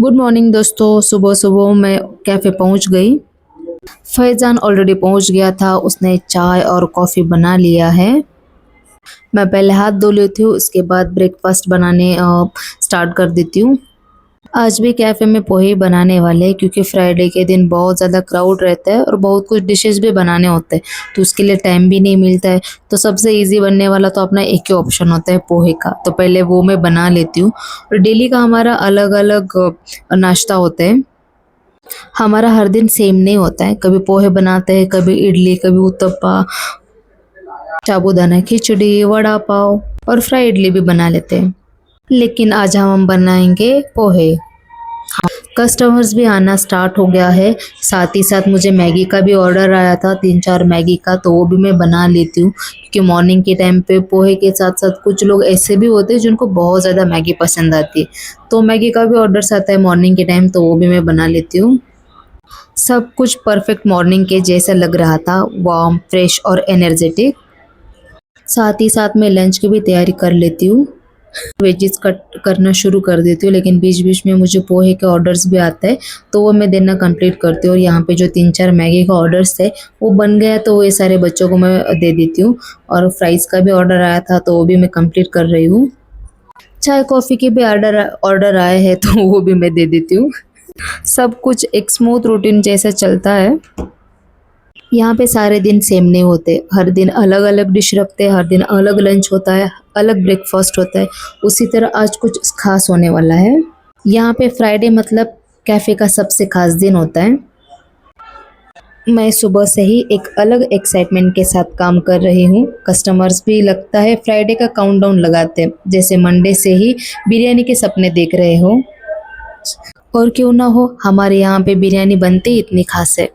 Good morning दोस्तों। सुबह सुबह मैं कैफ़े पहुंच गई। फैज़ान ऑलरेडी पहुंच गया था, उसने चाय और कॉफ़ी बना लिया है। मैं पहले हाथ धो लेती हूँ, उसके बाद ब्रेकफास्ट बनाने स्टार्ट कर देती हूँ। आज भी कैफ़े में पोहे बनाने वाले हैं क्योंकि फ्राइडे के दिन बहुत ज़्यादा क्राउड रहता है और बहुत कुछ डिशेस भी बनाने होते हैं, तो उसके लिए टाइम भी नहीं मिलता है। तो सबसे इजी बनने वाला तो अपना एक ही ऑप्शन होता है पोहे का, तो पहले वो मैं बना लेती हूँ। और डेली का हमारा अलग अलग नाश्ता होता है। हमारा हर दिन सेम नहीं होता है, कभी पोहे बनाते हैं, कभी इडली, कभी उत्तपा, साबूदाना खिचड़ी, वड़ा पाव और फ्राई इडली भी बना लेते हैं। लेकिन आज हम बनाएंगे पोहे। कस्टमर्स भी आना स्टार्ट हो गया है, साथ ही साथ मुझे मैगी का भी ऑर्डर आया था, 3-4 मैगी का, तो वो भी मैं बना लेती हूँ क्योंकि मॉर्निंग के टाइम पे पोहे के साथ साथ कुछ लोग ऐसे भी होते हैं जिनको बहुत ज़्यादा मैगी पसंद आती है, तो मैगी का भी ऑर्डर आता है मॉर्निंग के टाइम, तो वो भी मैं बना लेती हूँ। सब कुछ परफेक्ट मॉर्निंग के जैसा लग रहा था, वार्म, फ्रेश और एनर्जेटिक। साथ ही साथ मैं लंच की भी तैयारी कर लेती हूँ। वेजिस कट करना शुरू कर देती हूँ, लेकिन बीच बीच में मुझे पोहे के ऑर्डर्स भी आते हैं, तो वो मैं देना कंप्लीट करती हूँ। और यहाँ पे जो 3-4 मैगी का ऑर्डर्स थे वो बन गया, तो वो सारे बच्चों को मैं दे देती हूँ। और फ्राइज़ का भी ऑर्डर आया था, तो वो भी मैं कंप्लीट कर रही हूँ। चाय कॉफ़ी के भी ऑर्डर ऑर्डर आए हैं, तो वो भी मैं दे देती हूँ। सब कुछ एक स्मूथ रूटीन जैसा चलता है। यहाँ पे सारे दिन सेम नहीं होते, हर दिन अलग अलग डिश रखते हैं, हर दिन अलग लंच होता है, अलग ब्रेकफास्ट होता है। उसी तरह आज कुछ खास होने वाला है। यहाँ पे फ्राइडे मतलब कैफ़े का सबसे खास दिन होता है। मैं सुबह से ही एक अलग एक्साइटमेंट के साथ काम कर रही हूँ। कस्टमर्स भी लगता है फ्राइडे का काउंटडाउन लगाते हैं, जैसे मंडे से ही बिरयानी के सपने देख रहे हो। और क्यों ना हो, हमारे यहाँ पे बिरयानी बनती ही इतनी खास है।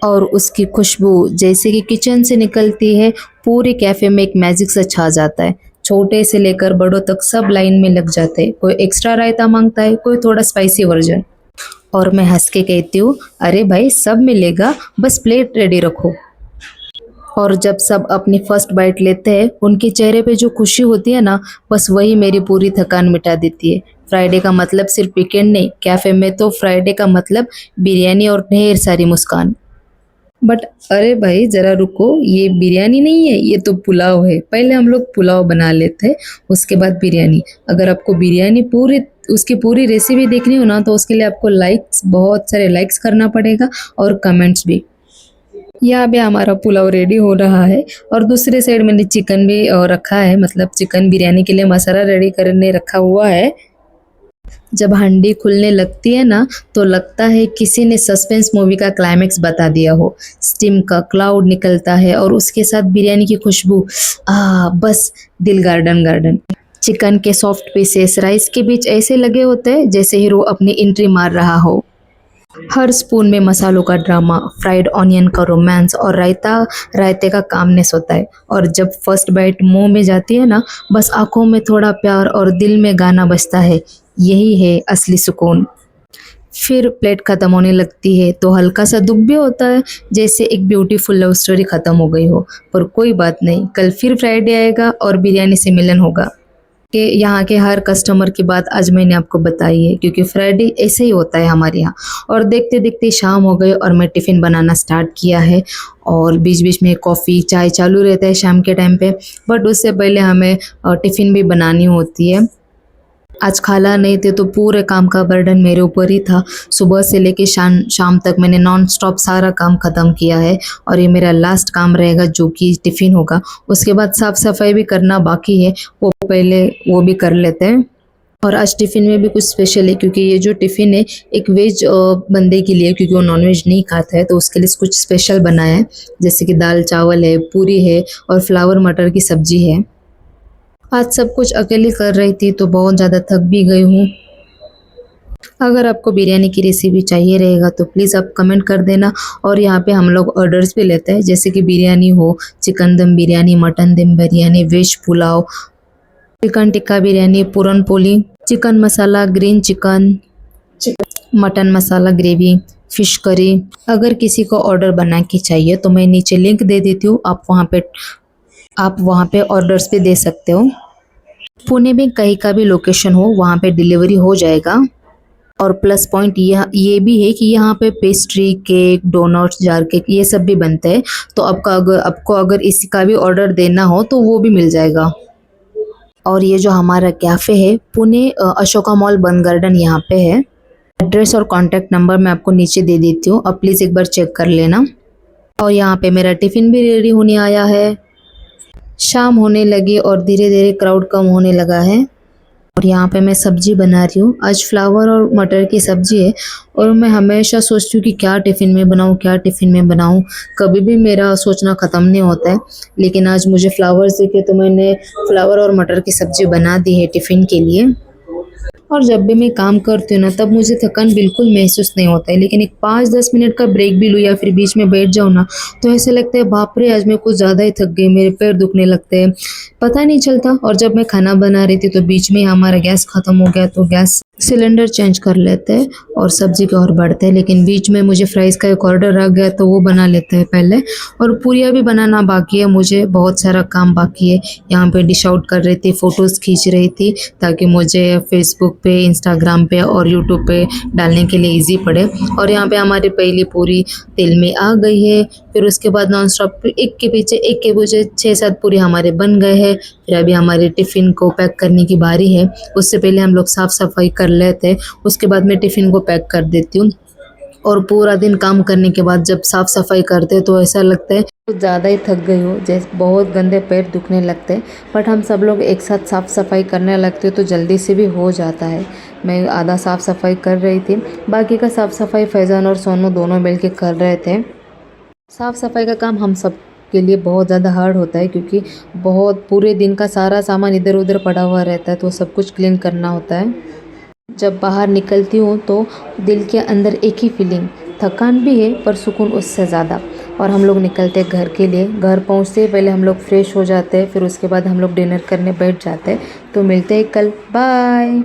और उसकी खुशबू जैसे कि किचन से निकलती है, पूरे कैफ़े में एक मैजिक सा छा जाता है। छोटे से लेकर बड़ों तक सब लाइन में लग जाते हैं। कोई एक्स्ट्रा रायता मांगता है, कोई थोड़ा स्पाइसी वर्जन। और मैं हंस के कहती हूँ, अरे भाई सब मिलेगा, बस प्लेट रेडी रखो। और जब सब अपनी फर्स्ट बाइट लेते हैं, उनके चेहरे पे जो खुशी होती है ना, बस वही मेरी पूरी थकान मिटा देती है। फ्राइडे का मतलब सिर्फ वीकेंड नहीं, कैफ़े में तो फ्राइडे का मतलब बिरयानी और ढेर सारी मुस्कान। बट अरे भाई ज़रा रुको, ये बिरयानी नहीं है, ये तो पुलाव है। पहले हम लोग पुलाव बना लेते हैं, उसके बाद बिरयानी। अगर आपको बिरयानी पूरी उसकी पूरी रेसिपी देखनी हो ना, तो उसके लिए आपको लाइक्स, बहुत सारे लाइक्स करना पड़ेगा और कमेंट्स भी। यहाँ पे हमारा पुलाव रेडी हो रहा है और दूसरे साइड मैंने चिकन भी रखा है, मतलब चिकन बिरयानी के लिए मसाला रेडी करने रखा हुआ है। जब हंडी खुलने लगती है ना, तो लगता है किसी ने सस्पेंस मूवी का क्लाइमेक्स बता दिया हो। स्टीम का क्लाउड निकलता है और उसके साथ बिरयानी की खुशबू, बस दिल गार्डन गार्डन। चिकन के सॉफ्ट पीसेस राइस के बीच ऐसे लगे होते हैं जैसे हीरो अपनी एंट्री मार रहा हो। हर स्पून में मसालों का ड्रामा, फ्राइड ऑनियन का रोमांस और रायता रायते का कामनेस होता है। और जब फर्स्ट बाइट मुंह में जाती है ना, बस आंखों में थोड़ा प्यार और दिल में गाना बजता है, यही है असली सुकून। फिर प्लेट ख़त्म होने लगती है तो हल्का सा दुख भी होता है, जैसे एक ब्यूटीफुल लव स्टोरी ख़त्म हो गई हो। पर कोई बात नहीं, कल फिर फ्राइडे आएगा और बिरयानी से मिलन होगा। कि यहाँ के हर कस्टमर की बात आज मैंने आपको बताई है, क्योंकि फ्राइडे ऐसे ही होता है हमारे यहाँ। और देखते देखते शाम हो गई और मैं टिफ़िन बनाना स्टार्ट किया है। और बीच बीच में कॉफ़ी चाय चालू रहता है शाम के टाइम पे, बट उससे पहले हमें टिफ़िन भी बनानी होती है। आज खाला नहीं थे तो पूरे काम का बर्डन मेरे ऊपर ही था। सुबह से लेके शाम शाम तक मैंने नॉन स्टॉप सारा काम ख़त्म किया है और ये मेरा लास्ट काम रहेगा, जो कि टिफ़िन होगा। उसके बाद साफ़ सफाई भी करना बाकी है, वो पहले वो भी कर लेते हैं। और आज टिफ़िन में भी कुछ स्पेशल है, क्योंकि ये जो टिफ़िन है एक वेज बंदे के लिए, क्योंकि वो नॉनवेज नहीं खाता है, तो उसके लिए कुछ स्पेशल बनाया है। जैसे कि दाल चावल है, पूरी है और फ्लावर मटर की सब्ज़ी है। आज सब कुछ अकेले कर रही थी तो बहुत ज़्यादा थक भी गई हूँ। अगर आपको बिरयानी की रेसिपी चाहिए रहेगा तो प्लीज़ आप कमेंट कर देना। और यहाँ पे हम लोग ऑर्डर्स भी लेते हैं, जैसे कि बिरयानी हो, चिकन दम बिरयानी, मटन दम biryani, veg pulao, chicken tikka biryani, puran poli, chicken मसाला, ग्रीन चिकन, मटन मसाला ग्रेवी, फ़िश करी। अगर किसी को ऑर्डर बना के चाहिए तो मैं नीचे लिंक दे देती हूँ, आप वहाँ पे ऑर्डर्स भी दे सकते हो। पुणे में कहीं का भी लोकेशन हो, वहाँ पे डिलीवरी हो जाएगा। और प्लस पॉइंट ये भी है कि यहाँ पे pastry, cake, donuts, jar cake ये सब भी बनते हैं। तो आपको अगर इसका भी ऑर्डर देना हो तो वो भी मिल जाएगा। और ये जो हमारा कैफ़े है पुणे अशोका मॉल बन गार्डन यहाँ पे है। एड्रेस और कॉन्टैक्ट नंबर मैं आपको नीचे दे देती हूँ, अब प्लीज़ एक बार चेक कर लेना। और यहाँ पे मेरा टिफ़िन भी रेडी होने आया है। शाम होने लगी और धीरे धीरे क्राउड कम होने लगा है। और यहाँ पे मैं सब्जी बना रही हूँ। आज फ्लावर और मटर की सब्जी है और मैं हमेशा सोचती हूँ कि क्या टिफ़िन में बनाऊँ, क्या टिफ़िन में बनाऊँ। कभी भी मेरा सोचना ख़त्म नहीं होता है। लेकिन आज मुझे फ्लावर्स दिखे तो मैंने फ्लावर और मटर की सब्जी बना दी है टिफ़िन के लिए। और जब भी मैं काम करती हूँ ना तब मुझे थकान बिल्कुल महसूस नहीं होता है। लेकिन एक 5-10 मिनट का ब्रेक भी लूँ या फिर बीच में बैठ जाऊँ ना तो ऐसा लगता है बाप रे आज मैं कुछ ज़्यादा ही थक गई, मेरे पैर दुखने लगते हैं, पता नहीं चलता। और जब मैं खाना बना रही थी तो बीच में हमारा गैस ख़त्म हो गया तो गैस सिलेंडर चेंज कर लेते हैं और सब्जी की ओर बढ़ते हैं। लेकिन बीच में मुझे फ्राइज़ का एक ऑर्डर आ गया तो वो बना लेते हैं पहले। और पूरियाँ भी बनाना बाकी है, मुझे बहुत सारा काम बाकी है। यहाँ पे डिश आउट कर रही थी, फ़ोटोज़ खींच रही थी ताकि मुझे फेसबुक पे, इंस्टाग्राम पे और यूट्यूब पे डालने के लिए ईज़ी पड़े। और यहाँ पे हमारी पहली पूरी तेल में आ गई है। फिर उसके बाद नॉन स्टॉप एक के पीछे 6-7 पूरी हमारे बन गए हैं। फिर अभी हमारे टिफ़िन को पैक करने की बारी है। उससे पहले हम लोग साफ़ सफाई कर लेते हैं, उसके बाद मैं टिफ़िन को पैक कर देती हूँ। और पूरा दिन काम करने के बाद जब साफ़ सफाई करते हैं तो ऐसा लगता है कुछ ज़्यादा ही थक गई हो, जैसे बहुत गंदे पैर दुखने लगते हैं। बट हम सब लोग एक साथ साफ़ सफाई करने लगते हैं तो जल्दी से भी हो जाता है। मैं आधा साफ़ सफाई कर रही थी, बाकी का साफ़ सफाई फैज़ान और सोनू दोनों मिल के कर रहे थे। साफ़ सफाई का काम हम सब के लिए बहुत ज़्यादा हार्ड होता है क्योंकि बहुत पूरे दिन का सारा सामान इधर उधर पड़ा हुआ रहता है तो सब कुछ क्लीन करना होता है। जब बाहर निकलती हूँ तो दिल के अंदर एक ही फीलिंग, थकान भी है पर सुकून उससे ज़्यादा। और हम लोग निकलते हैं घर के लिए। घर पहुँचते ही पहले हम लोग फ्रेश हो जाते हैं, फिर उसके बाद हम लोग डिनर करने बैठ जाते हैं। तो मिलते हैं कल, बाय।